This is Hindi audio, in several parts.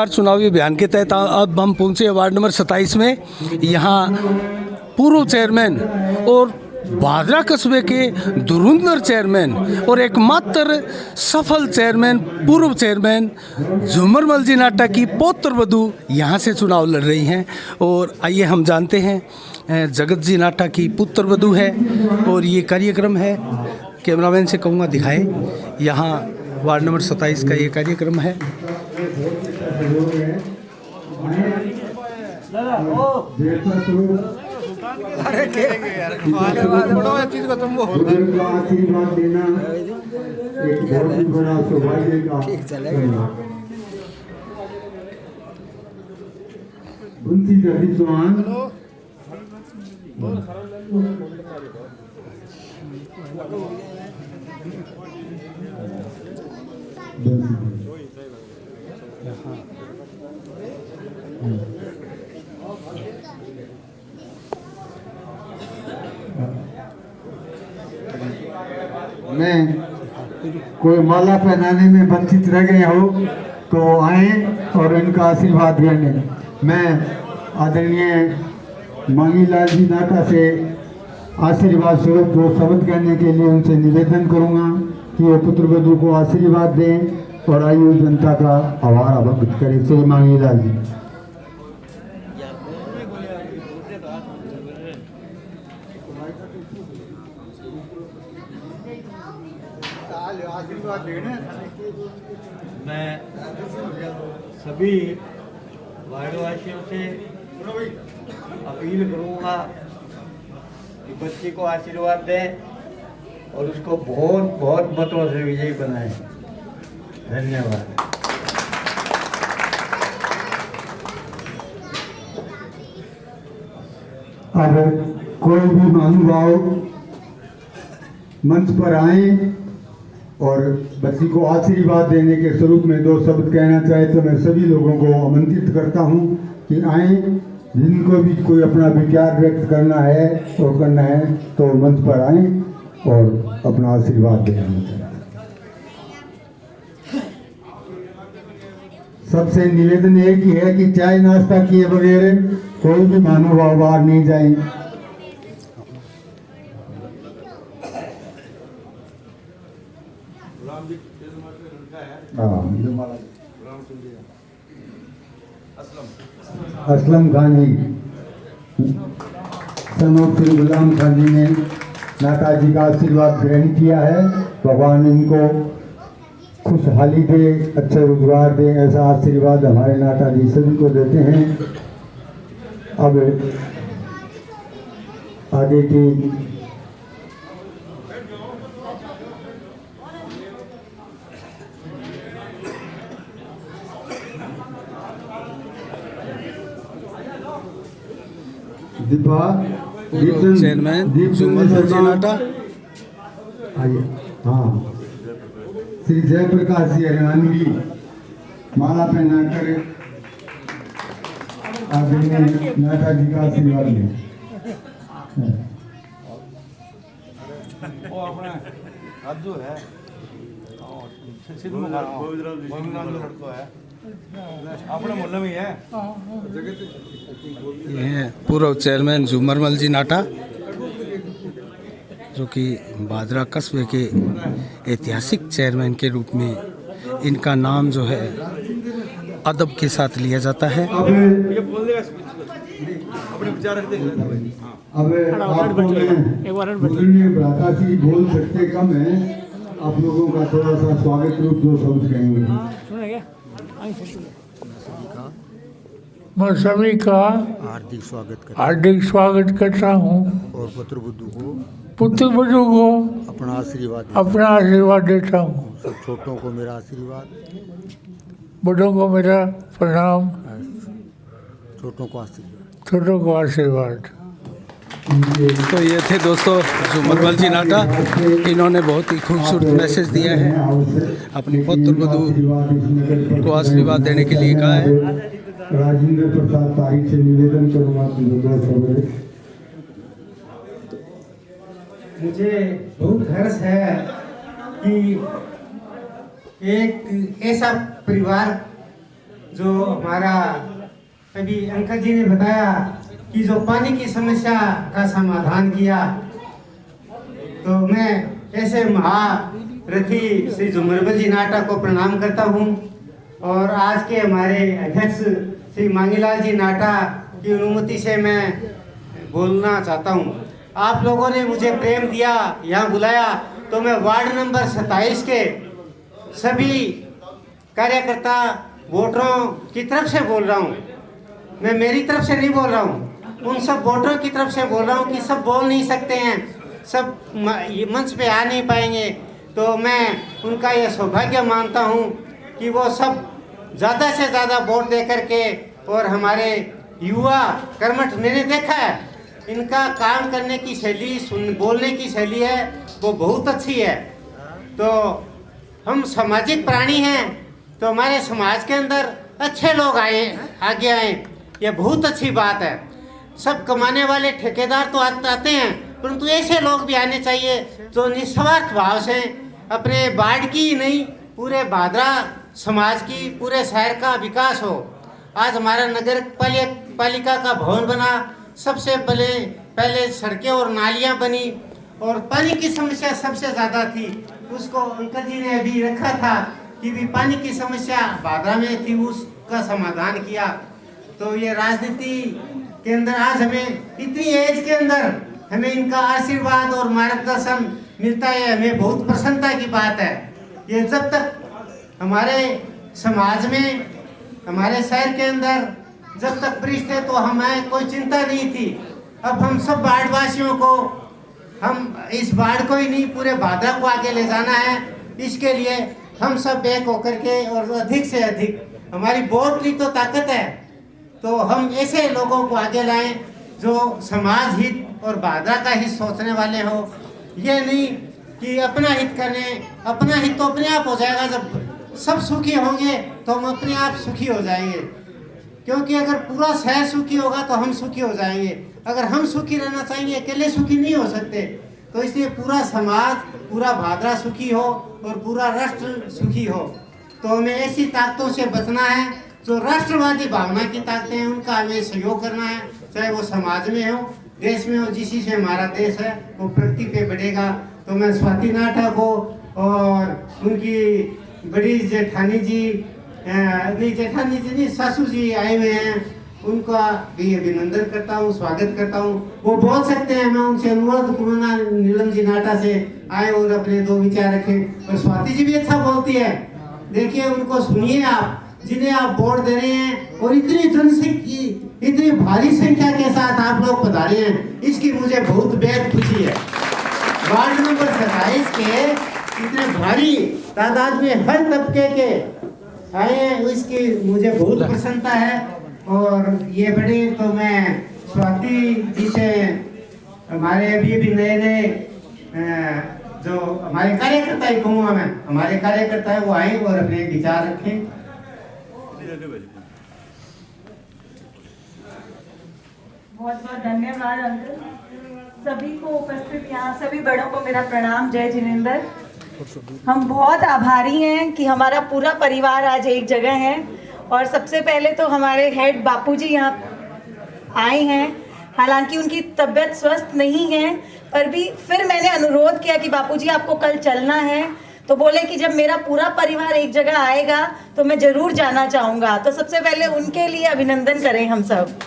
चुनावी अभियान के तहत अब हम पहुंचे वार्ड नंबर 27 में। यहाँ पूर्व चेयरमैन और भादरा कस्बे के धुरंधर चेयरमैन और एकमात्र सफल चेयरमैन पूर्व चेयरमैन झूमरमल जी नाटा की पौत्र वधू यहाँ से चुनाव लड़ रही हैं। और आइए हम जानते हैं, जगत जी नाटा की पुत्र वधू है और ये कार्यक्रम है। कैमरामैन से कहूँगा दिखाए, यहाँ वार्ड नंबर 27 का ये कार्यक्रम है। मैं कोई माला पहनाने में वंचित रह गए हो तो आए और इनका आशीर्वाद लेने। मैं आदरणीय मांगीलाल जी नाटा से आशीर्वाद स्वरूप दो शब्द कहने के लिए उनसे निवेदन करूंगा कि वो पुत्र वधू को आशीर्वाद दें और आयु जनता का आभार व्यक्त करें। श्री मांगीलाल जी। मैं सभी वार्डवासियों से अपील करूंगा कि बच्चे को आशीर्वाद दें और उसको बहुत बहुत मतों से विजयी बनाएं। धन्यवाद। अब कोई भी महानुभाव मंच पर आए और बच्ची को आशीर्वाद देने के स्वरूप में दो शब्द कहना चाहे तो मैं सभी लोगों को आमंत्रित करता हूं कि आए। जिनको भी कोई अपना विचार व्यक्त करना है तो मंच पर आए और अपना आशीर्वाद देना। सबसे निवेदन एक ही है कि चाय नाश्ता किए बगैर कोई भी महानुभाव बाहर नहीं जाए। असलम खान जी, सनोफ श्री गुलाम खान जी ने नाटा जी का आशीर्वाद ग्रहण किया है। भगवान इनको खुशहाली दे, अच्छे रोजगार दे, ऐसा आशीर्वाद हमारे नाटा जी सभी को देते हैं। अब आगे की चेयरमैन झूमरमल जी नाटा। आइए। हाँ, श्री जयप्रकाश जी हरियाणवी माला पहना कर आदरणीय नाटा जी का आशीर्वाद लें। जो है अपने मोहल्ले में है। ये हैं पूर्व चेयरमैन झूमरमल जी नाटा, जो कि भादरा कस्बे के ऐतिहासिक चेयरमैन के रूप में इनका नाम जो है अदब के साथ लिया जाता है। अब भ्राता जी बोल सकते कम है, आप लोगों का थोड़ा सा स्वागत रूप दो शब्द कहेंगे। मैं सभी का हार्दिक स्वागत करता हूँ और पुत्र वधू को अपना आशीर्वाद देता हूँ। सब छोटों को मेरा आशीर्वाद, बड़ों को मेरा प्रणाम, छोटों को आशीर्वाद। तो ये थे दोस्तों झूमरमल जी नाटा। इन्होंने बहुत ही खूबसूरत मैसेज दिया है, अपनी पुत्र वधू को आशीर्वाद देने के लिए कहा है। राजेंद्र प्रसाद तारीख से निवेदन करूँगा। मुझे बहुत हर्ष है कि एक ऐसा परिवार जो हमारा अभी अंकल जी ने बताया कि जो पानी की समस्या का समाधान किया, तो मैं ऐसे महारथी श्री झुमरबल जी नाटा को प्रणाम करता हूँ। और आज के हमारे अध्यक्ष श्री मांगीलाल जी नाटा की अनुमति से मैं बोलना चाहता हूँ। आप लोगों ने मुझे प्रेम दिया, यहाँ बुलाया, तो मैं वार्ड नंबर 27 के सभी कार्यकर्ता वोटरों की तरफ से बोल रहा हूँ। मैं मेरी तरफ से नहीं बोल रहा हूँ, उन सब वोटरों की तरफ से बोल रहा हूँ कि सब बोल नहीं सकते हैं, सब मंच पे आ नहीं पाएंगे। तो मैं उनका यह सौभाग्य मानता हूँ कि वो सब ज़्यादा से ज़्यादा वोट दे करके, और हमारे युवा कर्मठ मैंने देखा है, इनका काम करने की शैली, बोलने की शैली है वो बहुत अच्छी है। तो हम सामाजिक प्राणी हैं, तो हमारे समाज के अंदर अच्छे लोग आगे आए, ये बहुत अच्छी बात है। सब कमाने वाले ठेकेदार तो आते हैं, परंतु ऐसे लोग भी आने चाहिए जो निस्वार्थ भाव से अपने वार्ड की ही नहीं, पूरे भादरा समाज की, पूरे शहर का विकास हो। आज हमारा नगर पालिका का भवन बना, सबसे पहले सड़कें और नालियां बनी, और पानी की समस्या सबसे ज़्यादा थी। उसको अंकल जी ने अभी रखा था कि भी पानी की समस्या भादरा में थी, उसका समाधान किया। तो ये राजनीति के अंदर आज हमें इतनी एज के अंदर हमें इनका आशीर्वाद और मार्गदर्शन मिलता है, हमें बहुत प्रसन्नता की बात है। ये जब तक हमारे समाज में, हमारे शहर के अंदर जब तक वरिष्ठ थे तो हमें कोई चिंता नहीं थी। अब हम सब वार्डवासियों को, हम इस वार्ड को ही नहीं पूरे भादरा को आगे ले जाना है। इसके लिए हम सब एक होकर के और अधिक से अधिक, हमारी वोट की तो ताकत है, तो हम ऐसे लोगों को आगे लाएं जो समाज हित और भादरा का हित सोचने वाले हो। ये नहीं कि अपना हित करें, अपना हित तो अपने आप हो जाएगा। जब सब सुखी होंगे तो हम अपने आप सुखी हो जाएंगे, क्योंकि अगर पूरा शहर सुखी होगा तो हम सुखी हो जाएंगे। अगर हम सुखी रहना चाहेंगे, अकेले सुखी नहीं हो सकते। तो इसलिए पूरा समाज, पूरा भादरा सुखी हो और पूरा राष्ट्र सुखी हो। तो हमें ऐसी ताकतों से बचना है जो राष्ट्रवादी भावना की ताकतें हैं, उनका हमें सहयोग करना है, चाहे वो समाज में हो, देश में हो। जिसी से हमारा देश है वो प्रगति पे बढ़ेगा। तो मैं स्वाति नाटा को और उनकी बड़ी जेठानी जी, नहीं जेठानी जी नहीं, सासू जी आए हुए हैं, उनका भी अभिनंदन करता हूँ, स्वागत करता हूँ। वो बोल सकते हैं, मैं उनसे अनुरोध करूँगा नीलम जी नाटा से आए और अपने दो विचार रखें। और स्वाति जी भी अच्छा बोलती है, देखिए उनको सुनिए आप, जिन्हें आप वोट दे रहे हैं, और इतनी जनसंख्या, इतनी भारी संख्या के साथ आप लोग पधारे हैं, इसकी मुझे बहुत बेहद खुशी है। वार्ड नंबर 27 के इतने भारी तादाद में हर तबके के आए हैं, इसकी मुझे बहुत प्रसन्नता है। और ये बड़े, तो मैं स्वाति जी से, हमारे अभी नए जो हमारे कार्यकर्ता ही कहूँगा मैं, हमारे कार्यकर्ता है वो आए और अपने विचार रखें। बहुत बहुत धन्यवाद अंकल। सभी को उपस्थित यहाँ सभी बड़ों को मेरा प्रणाम। जय जिनेंद्र। हम बहुत आभारी हैं कि हमारा पूरा परिवार आज एक जगह है। और सबसे पहले तो हमारे हेड बापूजी यहाँ आए हैं, हालांकि उनकी तबीयत स्वस्थ नहीं है, पर भी फिर मैंने अनुरोध किया कि बापूजी आपको कल चलना है, तो बोले कि जब मेरा पूरा परिवार एक जगह आएगा तो मैं ज़रूर जाना चाहूँगा। तो सबसे पहले उनके लिए अभिनंदन करें हम सब।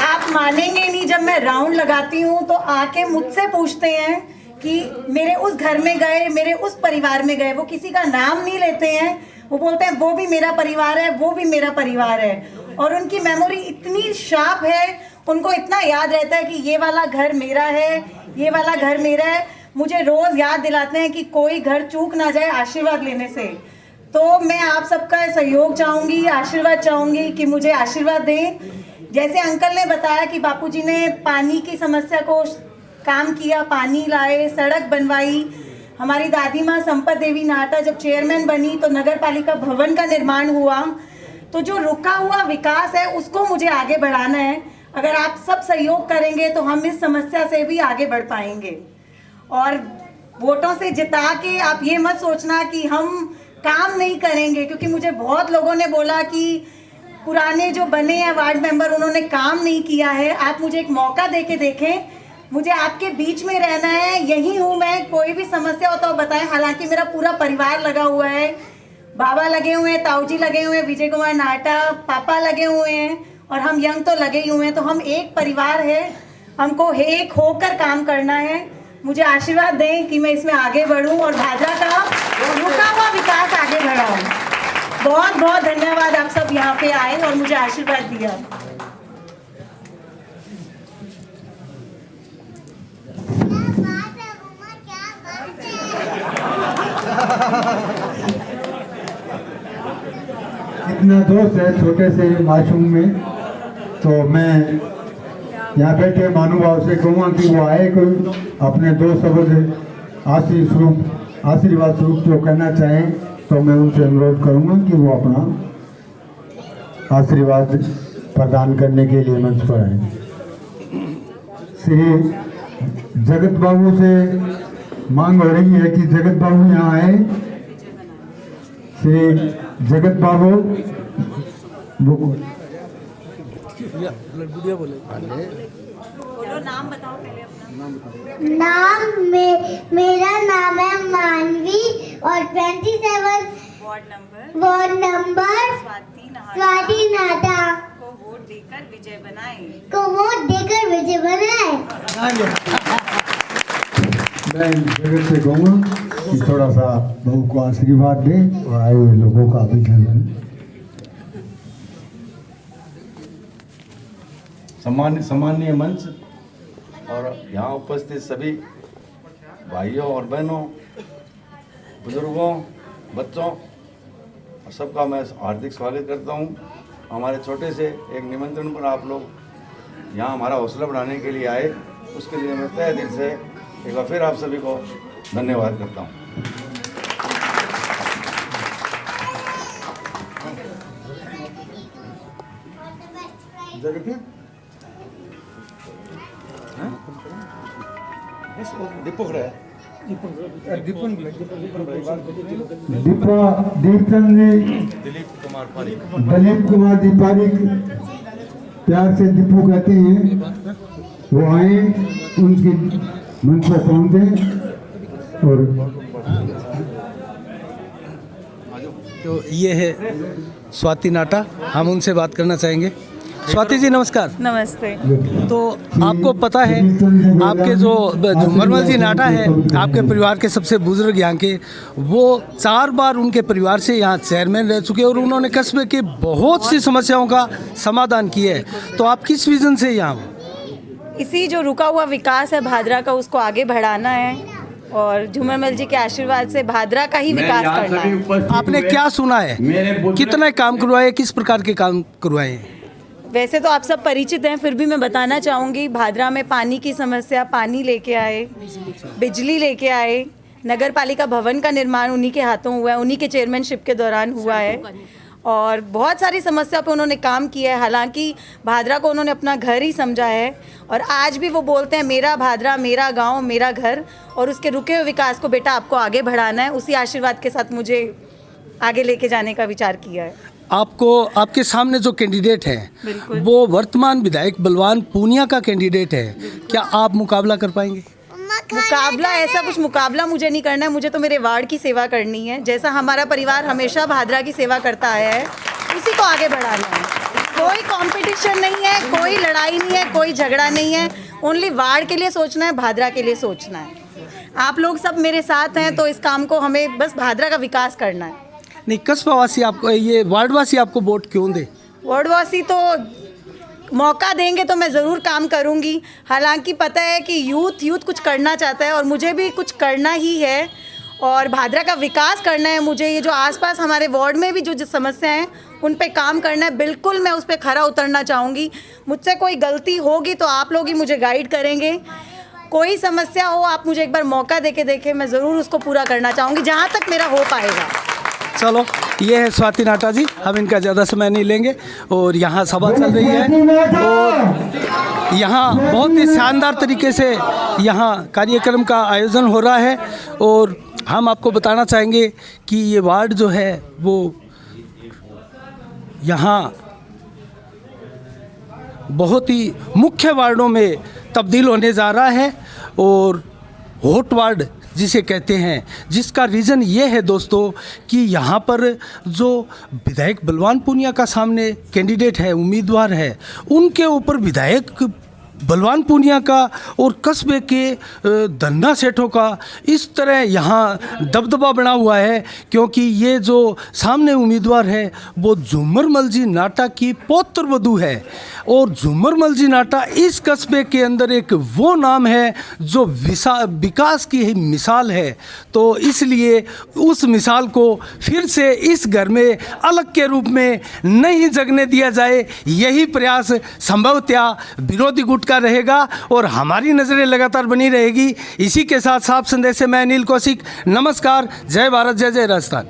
आप मानेंगे नहीं, जब मैं राउंड लगाती हूँ तो आके मुझसे पूछते हैं कि मेरे उस घर में गए, मेरे उस परिवार में गए। वो किसी का नाम नहीं लेते हैं, वो बोलते हैं वो भी मेरा परिवार है, वो भी मेरा परिवार है। और उनकी मेमोरी इतनी शार्प है, उनको इतना याद रहता है कि ये वाला घर मेरा है, ये वाला घर मेरा है। मुझे रोज़ याद दिलाते हैं कि कोई घर चूक ना जाए आशीर्वाद लेने से। तो मैं आप सबका सहयोग चाहूँगी, आशीर्वाद चाहूँगी कि मुझे आशीर्वाद दें। जैसे अंकल ने बताया कि बापूजी ने पानी की समस्या को काम किया, पानी लाए, सड़क बनवाई। हमारी दादी माँ संपत देवी नाटा जब चेयरमैन बनी तो नगर पालिका भवन का निर्माण हुआ। तो जो रुका हुआ विकास है उसको मुझे आगे बढ़ाना है। अगर आप सब सहयोग करेंगे तो हम इस समस्या से भी आगे बढ़ पाएंगे। और वोटों से जिता के आप ये मत सोचना कि हम काम नहीं करेंगे, क्योंकि मुझे बहुत लोगों ने बोला कि पुराने जो बने हैं वार्ड मेंबर उन्होंने काम नहीं किया है। आप मुझे एक मौका दे के देखें, मुझे आपके बीच में रहना है, यही हूँ मैं, कोई भी समस्या हो तो बताएं। हालांकि मेरा पूरा परिवार लगा हुआ है, बाबा लगे हुए हैं, ताऊ जी लगे हुए हैं, विजय कुमार नाटा, पापा लगे हुए हैं और हम यंग तो लगे ही हुए हैं। तो हम एक परिवार है, हमको एक होकर काम करना है। मुझे आशीर्वाद दें कि मैं इसमें आगे बढ़ूं और भादरा का रुका हुआ विकास आगे बढ़ाऊं। बहुत बहुत धन्यवाद, आप सब यहाँ पे आए और मुझे आशीर्वाद दिया। इतना दोस्त है छोटे से मासूम में, तो मैं यहाँ बैठे महानुभाव से कहूँगा कि वो आए, कोई अपने दो शब्द आशीर्वाद स्वरूप जो कहना चाहें, तो मैं उनसे अनुरोध करूँगा कि वो अपना आशीर्वाद प्रदान करने के लिए मंच पर आए। श्री जगत बाबू से मांग हो रही है कि जगत बाबू यहाँ आए। श्री जगत बाबू बोलो, नाम बताओ पहले अपना। मेरा नाम है मानवी और 27 वार्ड नंबर स्वाति नाटा को वोट देकर विजय बनाए। मैं जगत से कहूँगा कि थोड़ा सा बहू को आशीर्वाद दें और आए हुए लोगों का अभिनंदन। सम्माननीय मंच और यहाँ उपस्थित सभी भाइयों और बहनों, बुजुर्गों, बच्चों, सबका मैं हार्दिक स्वागत करता हूँ। हमारे छोटे से एक निमंत्रण पर आप लोग यहाँ हमारा हौसला बढ़ाने के लिए आए, उसके लिए मैं तहे दिल से एक बार फिर आप सभी को धन्यवाद करता हूँ। दिलीप कुमार दीपारिक, प्यार से दीपू कहते हैं, वो आए, उनकी मंच पर पहुंचे। और तो ये है स्वाति नाटा, हम उनसे बात करना चाहेंगे। स्वाति जी नमस्कार। नमस्ते। तो आपको पता है आपके जो झूमरमल जी नाटा है, आपके परिवार के सबसे बुजुर्ग यहाँ के, वो 4 बार उनके परिवार से यहाँ चेयरमैन रह चुके और उन्होंने कस्बे के बहुत सी समस्याओं का समाधान किया है। तो आप किस विजन से यहाँ? इसी जो रुका हुआ विकास है भादरा का, उसको आगे बढ़ाना है और झूमरमल जी के आशीर्वाद से भादरा का ही विकास करना है। आपने क्या सुना है, कितना काम करवाए, किस प्रकार के काम करवाए? वैसे तो आप सब परिचित हैं, फिर भी मैं बताना चाहूँगी। भादरा में पानी की समस्या, पानी लेके आए, बिजली लेके आए, नगर पालिका भवन का निर्माण उन्हीं के हाथों हुआ है, उन्हीं के चेयरमैनशिप के दौरान हुआ है और बहुत सारी समस्या पे उन्होंने काम किया है। हालांकि भादरा को उन्होंने अपना घर ही समझा है और आज भी वो बोलते हैं मेरा भादरा, मेरा गांव, मेरा घर, और उसके रुके हुए विकास को बेटा आपको आगे बढ़ाना है। उसी आशीर्वाद के साथ मुझे आगे लेके जाने का विचार किया है। आपको, आपके सामने जो कैंडिडेट है वो वर्तमान विधायक बलवान पूनिया का कैंडिडेट है, क्या आप मुकाबला कर पाएंगे? मुकाबला, ऐसा कुछ मुकाबला मुझे नहीं करना है, मुझे तो मेरे वार्ड की सेवा करनी है। जैसा हमारा परिवार हमेशा भादरा की सेवा करता आया है, उसी को आगे बढ़ाना है। कोई कंपटीशन नहीं है, कोई लड़ाई नहीं है, कोई झगड़ा नहीं है, ओनली वार्ड के लिए सोचना है, भादरा के लिए सोचना है। आप लोग सब मेरे साथ हैं, तो इस काम को हमें बस भादरा का विकास करना है। नहीं, कस्बावासी आपको, ये वार्डवासी आपको वोट क्यों दे? वार्डवासी तो मौका देंगे तो मैं ज़रूर काम करूंगी। हालांकि पता है कि यूथ कुछ करना चाहता है और मुझे भी कुछ करना ही है और भादरा का विकास करना है मुझे। ये जो आसपास हमारे वार्ड में भी जो समस्याएं हैं उन पे काम करना है, बिल्कुल मैं उस पर खरा उतरना चाहूँगी। मुझसे कोई गलती होगी तो आप लोग ही मुझे गाइड करेंगे। कोई समस्या हो, आप मुझे एक बार मौका दे के देखें, मैं ज़रूर उसको पूरा करना चाहूँगी जहाँ तक मेरा हो पाएगा। चलो, ये है स्वाति नाटा जी, हम इनका ज़्यादा समय नहीं लेंगे और यहाँ सभा चल रही है और यहाँ बहुत ही शानदार तरीके से यहाँ कार्यक्रम का आयोजन हो रहा है और हम आपको बताना चाहेंगे कि ये वार्ड जो है वो यहाँ बहुत ही मुख्य वार्डों में तब्दील होने जा रहा है और हॉट वार्ड जिसे कहते हैं, जिसका रीज़न ये है दोस्तों कि यहाँ पर जो विधायक बलवान पूनिया का सामने कैंडिडेट है, उम्मीदवार है, उनके ऊपर विधायक बलवान पूनिया का और कस्बे के धन्ना सेठों का इस तरह यहाँ दबदबा बना हुआ है, क्योंकि ये जो सामने उम्मीदवार है वो झूमरमल जी नाटा की पौत्र वधू है और झूमरमल जी नाटा इस कस्बे के अंदर एक वो नाम है जो विकास की ही मिसाल है। तो इसलिए उस मिसाल को फिर से इस घर में अलग के रूप में नहीं जगने दिया जाए, यही प्रयास संभवतया विरोधी गुट का रहेगा और हमारी नज़रें लगातार बनी रहेगी। इसी के साथ साफ संदेश से मैं अनिल कौशिक, नमस्कार, जय भारत, जय जय राजस्थान।